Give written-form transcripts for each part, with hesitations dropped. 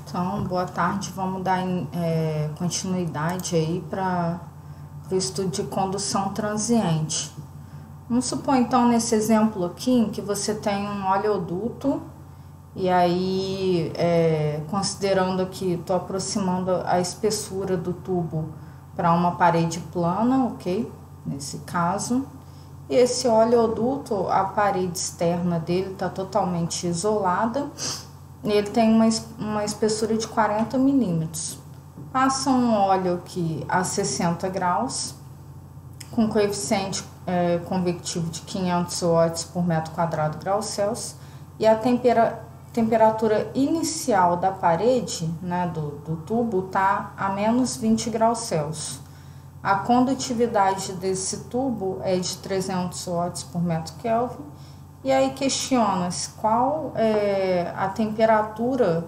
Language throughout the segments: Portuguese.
Então, boa tarde, vamos dar continuidade aí para o estudo de condução transiente. Vamos supor então nesse exemplo aqui em que você tem um oleoduto e aí, considerando aqui, estou aproximando a espessura do tubo para uma parede plana, ok? Nesse caso. E esse oleoduto, a parede externa dele está totalmente isolada. Ele tem uma espessura de 40 milímetros. Passa um óleo aqui a 60 graus, com coeficiente convectivo de 500 watts por metro quadrado graus Celsius, e a temperatura inicial da parede, né, do tubo, está a menos 20 graus Celsius. A condutividade desse tubo é de 300 watts por metro Kelvin. E aí questiona-se qual é a temperatura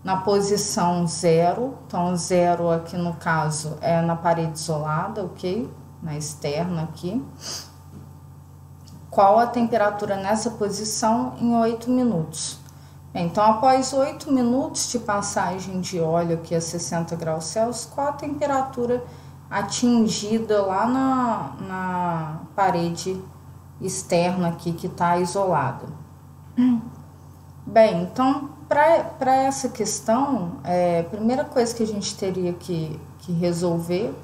na posição 0. Então, 0 aqui no caso é na parede isolada, ok? Na externa aqui. Qual a temperatura nessa posição em 8 minutos? Bem, então, após 8 minutos de passagem de óleo aqui a 60 graus Celsius, qual a temperatura atingida lá na parede externa aqui que está isolada? Bem, então para essa questão, a primeira coisa que a gente teria que resolver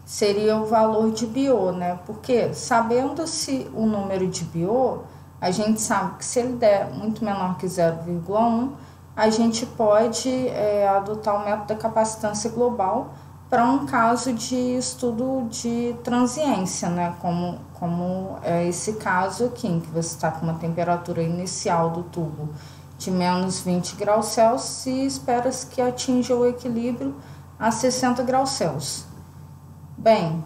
seria o valor de Biot, né? Porque sabendo-se o número de Biot, a gente sabe que se ele der muito menor que 0,1, a gente pode adotar o método da capacitância global para um caso de estudo de transiência, né? Como é esse caso aqui, em que você está com uma temperatura inicial do tubo de menos 20 graus Celsius e espera-se que atinja o equilíbrio a 60 graus Celsius. Bem,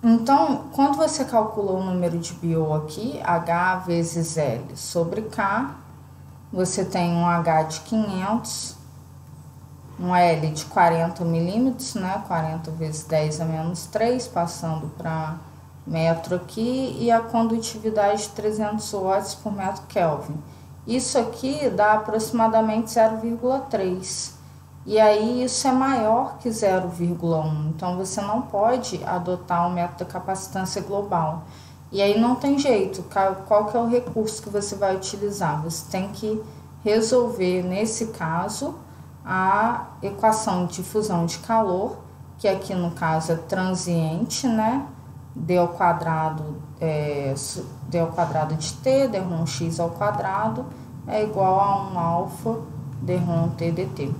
então, quando você calcula o número de Biot aqui, H vezes L sobre K, você tem um H de 500, um L de 40 milímetros, né? 40 vezes 10 a menos 3, passando para metro aqui, e a condutividade de 300 watts por metro Kelvin. Isso aqui dá aproximadamente 0,3. E aí isso é maior que 0,1. Então você não pode adotar o método da capacitância global. E aí não tem jeito. Qual que é o recurso que você vai utilizar? Você tem que resolver, nesse caso, a equação de difusão de calor, que aqui no caso é transiente, né? D ao quadrado de T, d x ao quadrado, é igual a 1 alfa d T dt.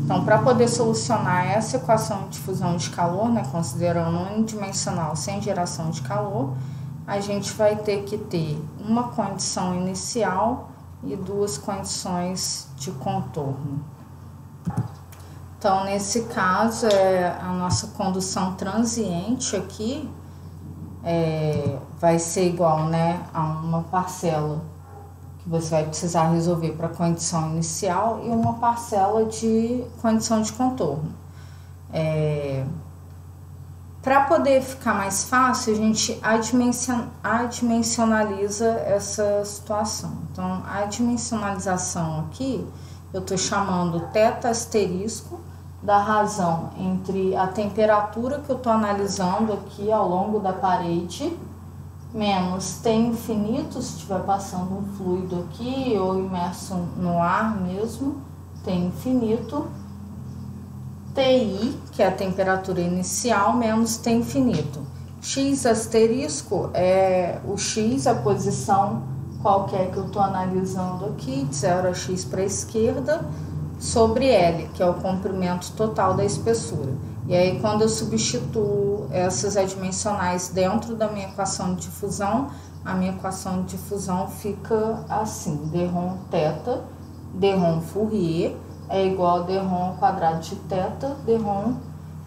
Então, para poder solucionar essa equação de difusão de calor, né, considerando unidimensional sem geração de calor, a gente vai ter que ter uma condição inicial e duas condições de contorno. Então, nesse caso, a nossa condução transiente aqui vai ser igual, né, a uma parcela que você vai precisar resolver para a condição inicial e uma parcela de condição de contorno. Para poder ficar mais fácil, a gente adimensionaliza essa situação. Então, a dimensionalização aqui, eu estou chamando θ asterisco da razão entre a temperatura que eu estou analisando aqui ao longo da parede, menos T infinito, se estiver passando um fluido aqui ou imerso no ar mesmo, T infinito, TI, que é a temperatura inicial, menos T infinito. X asterisco é o X, a posição qualquer que eu estou analisando aqui, de 0 a X para a esquerda, sobre L, que é o comprimento total da espessura. E aí, quando eu substituo essas adimensionais dentro da minha equação de difusão, a minha equação de difusão fica assim: dρ θ, dρ Fourier, é igual a dρ ao quadrado de θ, dρ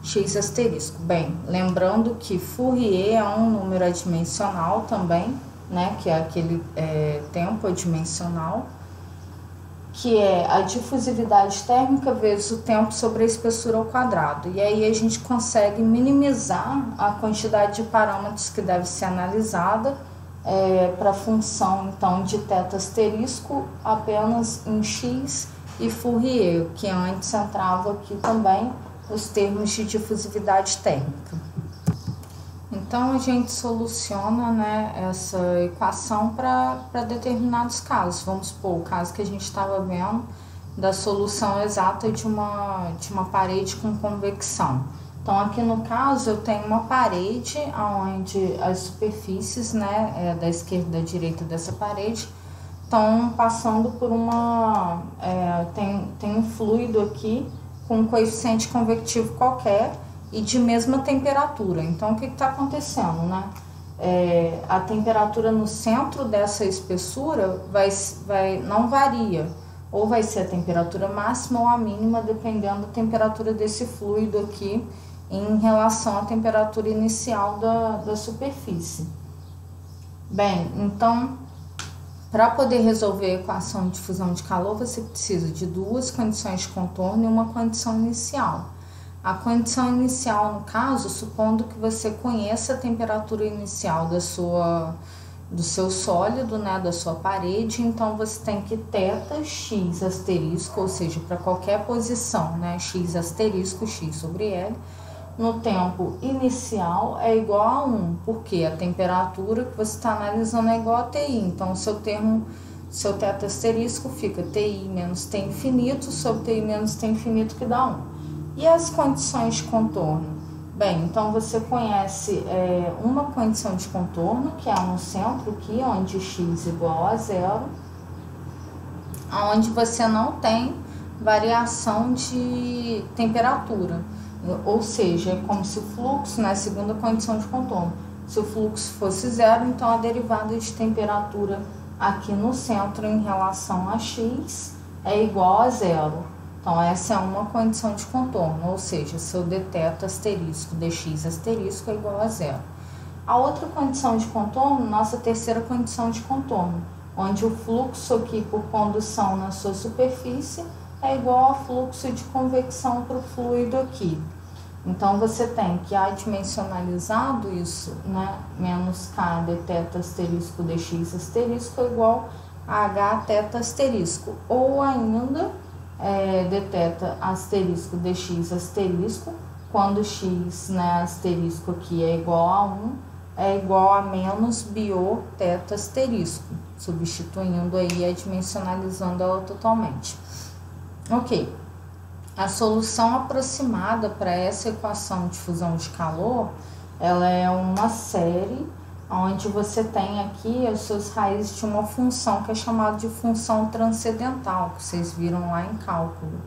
x asterisco. Bem, lembrando que Fourier é um número adimensional também, né, que é aquele tempo adimensional, que é a difusividade térmica vezes o tempo sobre a espessura ao quadrado. E aí a gente consegue minimizar a quantidade de parâmetros que deve ser analisada para a função, então, de θ asterisco apenas em x e Fourier, que antes entrava aqui também os termos de difusividade térmica. Então, a gente soluciona, né, essa equação para determinados casos. Vamos supor, o caso que a gente estava vendo da solução exata de uma parede com convecção. Então, aqui no caso, eu tenho uma parede onde as superfícies, né, da esquerda e da direita dessa parede, estão passando por tem um fluido aqui com um coeficiente convectivo qualquer e de mesma temperatura. Então, o que está acontecendo, né? A temperatura no centro dessa espessura não varia, ou vai ser a temperatura máxima ou a mínima, dependendo da temperatura desse fluido aqui em relação à temperatura inicial da superfície. Bem, então, para poder resolver a equação de difusão de calor, você precisa de duas condições de contorno e uma condição inicial. A condição inicial, no caso, supondo que você conheça a temperatura inicial do seu sólido, né, da sua parede, então você tem que θ x asterisco, ou seja, para qualquer posição, né, x asterisco, x sobre L, no tempo inicial é igual a 1, porque a temperatura que você está analisando é igual a TI, então seu θ asterisco fica TI menos T infinito sobre TI menos T infinito, que dá 1. E as condições de contorno? Bem, então você conhece uma condição de contorno, que é no centro aqui, onde x igual a 0, onde você não tem variação de temperatura. Ou seja, é como se o fluxo, na segunda condição de contorno, se o fluxo fosse 0, então a derivada de temperatura aqui no centro em relação a x é igual a 0. Então, essa é uma condição de contorno, ou seja, seu dθ asterisco dx asterisco é igual a 0. A outra condição de contorno, nossa terceira condição de contorno, onde o fluxo aqui por condução na sua superfície é igual ao fluxo de convecção para o fluido aqui. Então, você tem que adimensionalizado isso, né, menos k dθ asterisco dx asterisco é igual a h θ asterisco, ou ainda dθ asterisco dx asterisco, quando x, né, asterisco aqui é igual a 1, é igual a menos bio θ asterisco, substituindo aí, adimensionalizando ela totalmente. Ok, a solução aproximada para essa equação de difusão de calor, ela é uma série onde você tem aqui as suas raízes de uma função que é chamada de função transcendental, que vocês viram lá em cálculo.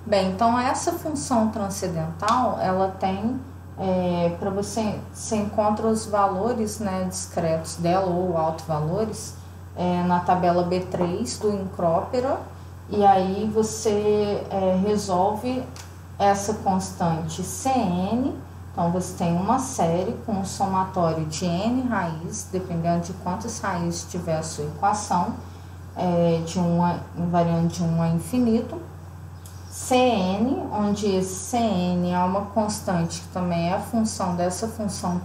Bem, então essa função transcendental, ela tem, para você encontra os valores, né, discretos dela, ou autovalores, na tabela B3 do Incrópera, e aí você resolve essa constante Cn. Então, você tem uma série com um somatório de n raízes, dependendo de quantas raízes tiver a sua equação, variando de 1 a infinito. Cn, onde esse Cn é uma constante que também é a função dessa função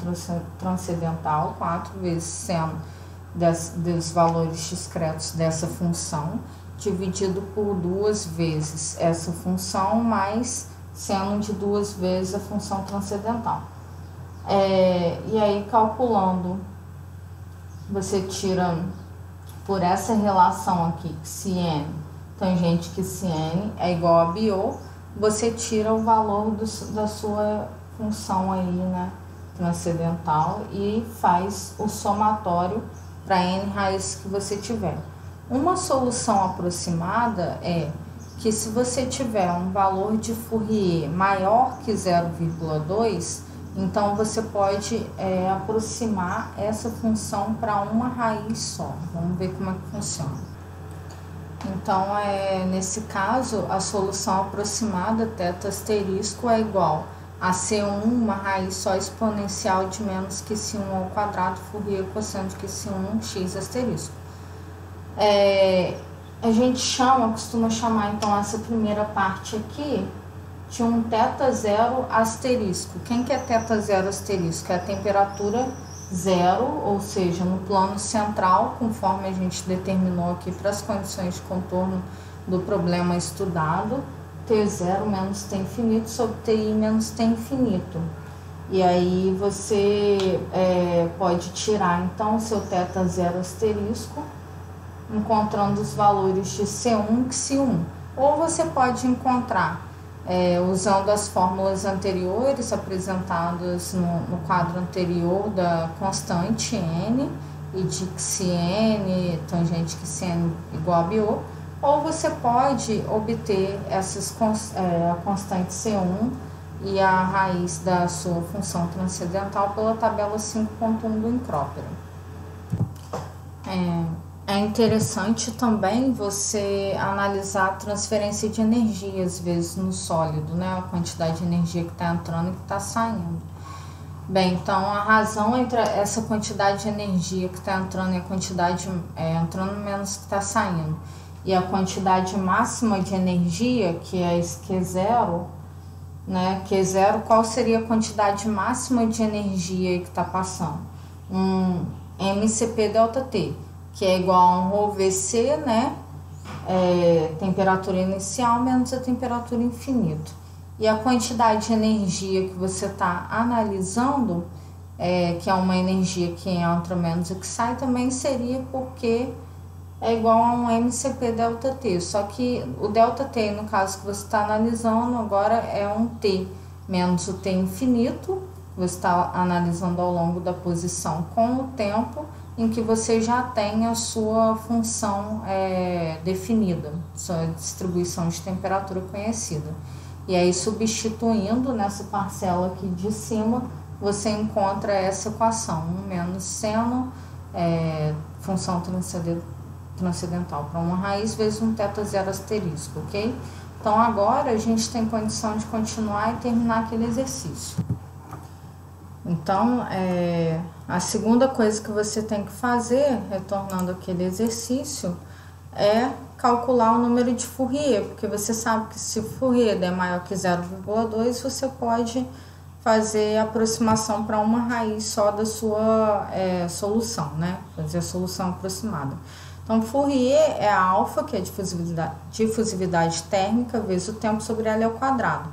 transcendental, 4 vezes seno dos valores discretos dessa função, dividido por 2 vezes essa função, mais seno de 2 vezes a função transcendental. E aí, calculando, você tira por essa relação aqui, que Cn, tangente que Cn é igual a bio, você tira o valor da sua função aí, né, transcendental, e faz o somatório para n raízes que você tiver. Uma solução aproximada é que se você tiver um valor de Fourier maior que 0,2, então você pode aproximar essa função para uma raiz só. Vamos ver como é que funciona. Então, nesse caso, a solução aproximada, θ asterisco, é igual a C1, uma raiz só exponencial de menos que C1 ao quadrado, Fourier cosseno que C1, x asterisco. A gente costuma chamar então essa primeira parte aqui de um θ0 asterisco. Quem que é θ0 asterisco? É a temperatura zero, ou seja, no plano central, conforme a gente determinou aqui para as condições de contorno do problema estudado, T0 menos T infinito sobre TI menos T infinito. E aí você pode tirar então o seu θ0 asterisco, encontrando os valores de C1 e C1. Ou você pode encontrar usando as fórmulas anteriores apresentadas no quadro anterior da constante n e de que se n, tangente que se n igual a BO, ou você pode obter a constante C1 e a raiz da sua função transcendental pela tabela 5.1 do Encrópero. É interessante também você analisar a transferência de energia, às vezes, no sólido, né? A quantidade de energia que está entrando e que está saindo. Bem, então a razão entre essa quantidade de energia que está entrando e a quantidade entrando menos que está saindo, e a quantidade máxima de energia, que é esse Q0, né? Q0, qual seria a quantidade máxima de energia que está passando? Um MCP ΔT, que é igual a um ρVC, né? Temperatura inicial menos a temperatura infinita. E a quantidade de energia que você está analisando, que é uma energia que entra menos a que sai, também seria porque é igual a um MCP ΔT. Só que o ΔT, no caso que você está analisando, agora é um T menos o T infinito. Você está analisando ao longo da posição com o tempo em que você já tem a sua função definida, sua distribuição de temperatura conhecida. E aí, substituindo nessa parcela aqui de cima, você encontra essa equação, 1 menos seno, função transcendental para uma raiz vezes um θ0 asterisco, ok? Então, agora a gente tem condição de continuar e terminar aquele exercício. Então, a segunda coisa que você tem que fazer, retornando aquele exercício, é calcular o número de Fourier, porque você sabe que se Fourier der maior que 0,2, você pode fazer a aproximação para uma raiz só da sua solução, né? Fazer a solução aproximada. Então, Fourier é a alfa, que é a difusividade térmica, vezes o tempo sobre L ao quadrado.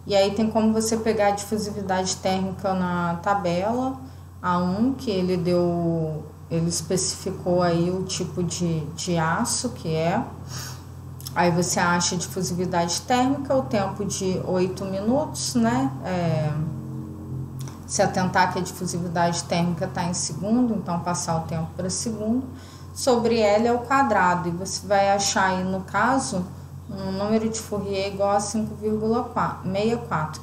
E aí tem como você pegar a difusividade térmica na tabela A1, que ele especificou aí o tipo de aço que é. Aí você acha a difusividade térmica, o tempo de 8 minutos, né? Se atentar que a difusividade térmica está em segundo, então passar o tempo para segundo, sobre L ao quadrado. E você vai achar aí, no caso, um número de Fourier igual a 5,64,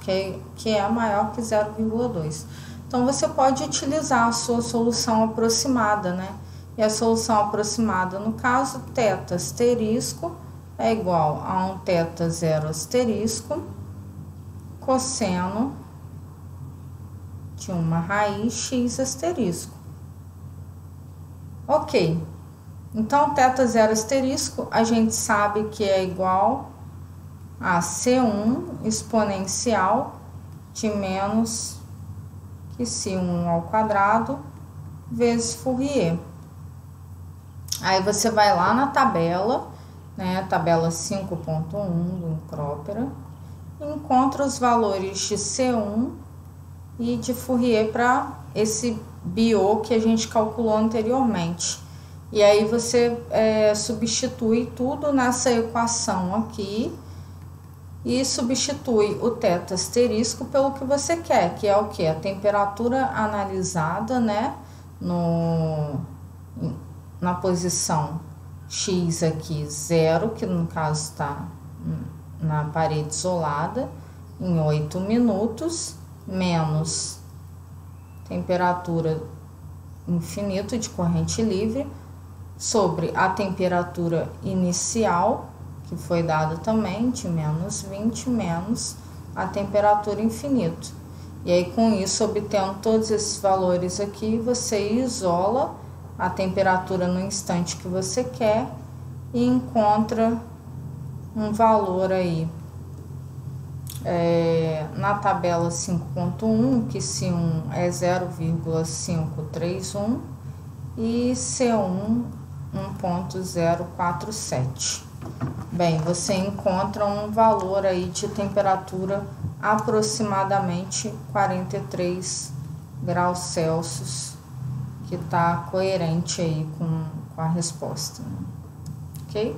que é maior que 0,2. Então, você pode utilizar a sua solução aproximada, né? E a solução aproximada, no caso, θ asterisco é igual a um θ0 asterisco cosseno de uma raiz x asterisco. Ok. Então, θ0 asterisco, a gente sabe que é igual a C1 exponencial de menos que C1 ao quadrado vezes Fourier. Aí você vai lá na tabela, né, tabela 5.1 do Encrópero, e encontra os valores de C1 e de Fourier para esse BO que a gente calculou anteriormente. E aí você substitui tudo nessa equação aqui e substitui o θ asterisco pelo que você quer, que é o que? A temperatura analisada, né, na posição X aqui, 0, que no caso está na parede isolada, em 8 minutos, menos temperatura infinita de corrente livre, sobre a temperatura inicial, que foi dada também, de menos 20, menos a temperatura infinita. E aí, com isso, obtendo todos esses valores aqui, você isola a temperatura no instante que você quer e encontra um valor aí na tabela 5.1, que C1 é 0,531 e C1 1,047. Bem, você encontra um valor aí de temperatura aproximadamente 43 graus Celsius, que está coerente aí com a resposta, né? Ok?